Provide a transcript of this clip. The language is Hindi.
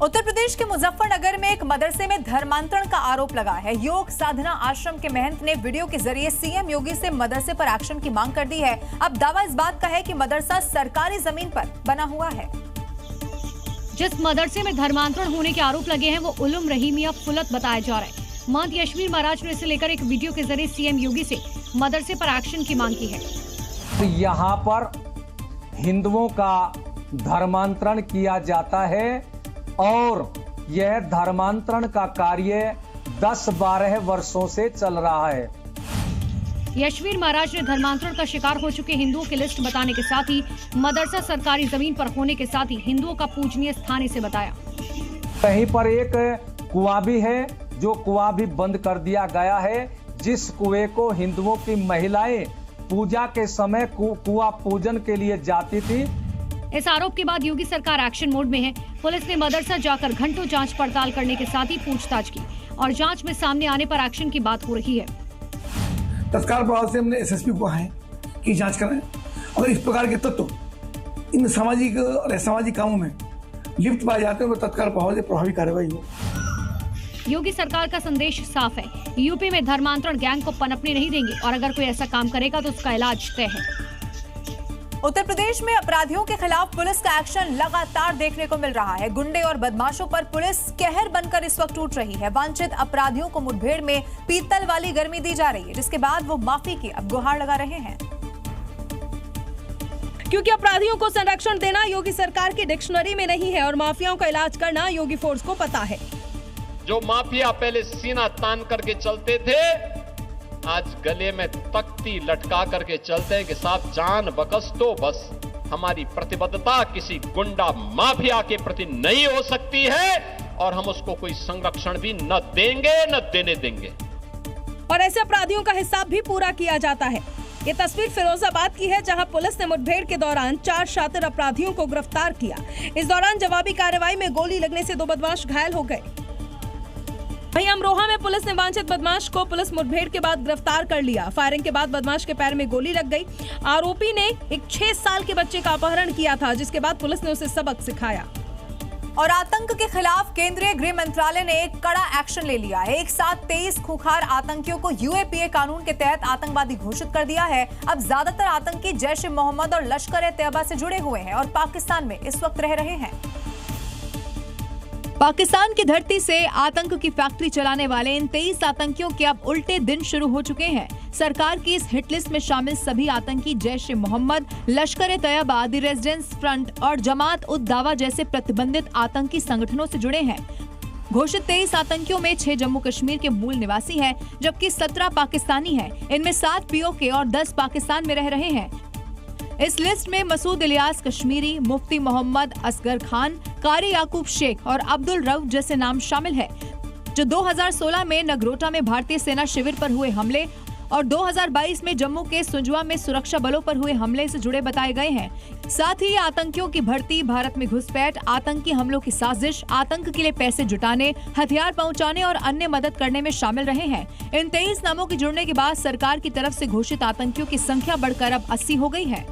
उत्तर प्रदेश के मुजफ्फरनगर में एक मदरसे में धर्मांतरण का आरोप लगा है। योग साधना आश्रम के महंत ने वीडियो के जरिए सीएम योगी से मदरसे पर एक्शन की मांग कर दी है। अब दावा इस बात का है कि मदरसा सरकारी जमीन पर बना हुआ है। जिस मदरसे में धर्मांतरण होने के आरोप लगे हैं वो उलुम रहीमिया फुलत बताया जा रहा है। महंत यशवीर महाराज ने इसे लेकर एक वीडियो के जरिए सीएम योगी से मदरसे पर एक्शन की मांग की है। यहाँ पर हिंदुओं का धर्मांतरण किया जाता है और यह धर्मांतरण का कार्य 10-12 वर्षों से चल रहा है। यशवीर महाराज ने धर्मांतरण का शिकार हो चुके हिंदुओं की लिस्ट बताने के साथ ही मदरसा सरकारी जमीन पर होने के साथ ही हिंदुओं का पूजनीय स्थान इसे बताया। कहीं पर एक कुआं भी है, जो कुआं भी बंद कर दिया गया है, जिस कुएं को हिंदुओं की महिलाएं पूजा के समय कुआं पूजन के लिए जाती थी। इस आरोप के बाद योगी सरकार एक्शन मोड में है। पुलिस ने मदरसा जाकर घंटों जांच पड़ताल करने के साथ ही पूछताछ की और जांच में सामने आने पर एक्शन की बात हो रही है। तत्काल प्रभाव से हमने एसएसपी को कहा है कि जांच कराएं और इस प्रकार के तत्व इन सामाजिक और असामाजिक कामों में लिप्त पाए जाते हैं तो तत्काल प्रभाव से प्रभावी कार्रवाई हो। योगी सरकार का संदेश साफ है, यूपी में धर्मांतरण गैंग को पनपने नहीं देंगे और अगर कोई ऐसा काम करेगा तो उसका इलाज तय है। उत्तर प्रदेश में अपराधियों के खिलाफ पुलिस का एक्शन लगातार देखने को मिल रहा है। गुंडे और बदमाशों पर पुलिस कहर बनकर इस वक्त टूट रही है। वांछित अपराधियों को मुठभेड़ में पीतल वाली गर्मी दी जा रही है, जिसके बाद वो माफी की अब गुहार लगा रहे हैं। क्योंकि अपराधियों को संरक्षण देना योगी सरकार की डिक्शनरी में नहीं है और माफियाओं का इलाज करना योगी फोर्स को पता है। जो माफिया पहले सीना तान करके चलते थे, आज गले में तख्ती लटका करके चलते हैं कि साहब जान बकस तो बस। हमारी प्रतिबद्धता किसी गुंडा माफिया के प्रति नहीं हो सकती है और हम उसको कोई संरक्षण भी न देंगे न देने देंगे। और ऐसे अपराधियों का हिसाब भी पूरा किया जाता है। ये तस्वीर फिरोजाबाद की है, जहां पुलिस ने मुठभेड़ के दौरान 4 शातिर अपराधियों को गिरफ्तार किया। इस दौरान जवाबी कार्रवाई में गोली लगने से 2 बदमाश घायल हो गए। वहीं अमरोहा में पुलिस ने वांछित बदमाश को पुलिस मुठभेड़ के बाद गिरफ्तार कर लिया। फायरिंग के बाद बदमाश के पैर में गोली लग गई। आरोपी ने एक 6 साल के बच्चे का अपहरण किया था, जिसके बाद पुलिस ने उसे सबक सिखाया। और आतंक के खिलाफ केंद्रीय गृह मंत्रालय ने एक कड़ा एक्शन ले लिया है। एक साथ 23 खूंखार आतंकियों को यूएपीए कानून के तहत आतंकवादी घोषित कर दिया है। अब ज्यादातर आतंकी जैश ए मोहम्मद और लश्कर-ए-तैयबा से जुड़े हुए हैं और पाकिस्तान में इस वक्त रह रहे हैं। पाकिस्तान की धरती से आतंक की फैक्ट्री चलाने वाले इन 23 आतंकियों के अब उल्टे दिन शुरू हो चुके हैं। सरकार की इस हिट लिस्ट में शामिल सभी आतंकी Jaish e Mohammed, Lashkar-e-Taiba, the resistance front और जमात उद दावा जैसे प्रतिबंधित आतंकी संगठनों से जुड़े हैं। घोषित 23 आतंकियों में 6 जम्मू कश्मीर के मूल निवासी हैं, जबकि 17 पाकिस्तानी हैं। इनमें 7 पीओके और 10 पाकिस्तान में रह रहे हैं। इस लिस्ट में मसूद इलियास कश्मीरी, मुफ्ती मोहम्मद असगर खान, कारी याकूब शेख और अब्दुल रऊफ जैसे नाम शामिल है, जो 2016 में नगरोटा में भारतीय सेना शिविर पर हुए हमले और 2022 में जम्मू के सुंजवा में सुरक्षा बलों पर हुए हमले से जुड़े बताए गए हैं। साथ ही आतंकियों की भर्ती, भारत में घुसपैठ, आतंकी हमलों की साजिश, आतंक के लिए पैसे जुटाने, हथियार पहुंचाने और अन्य मदद करने में शामिल रहे हैं। इन 23 नामों के जुड़ने के बाद सरकार की तरफ से घोषित आतंकियों की संख्या बढ़कर अब 80 हो गई है।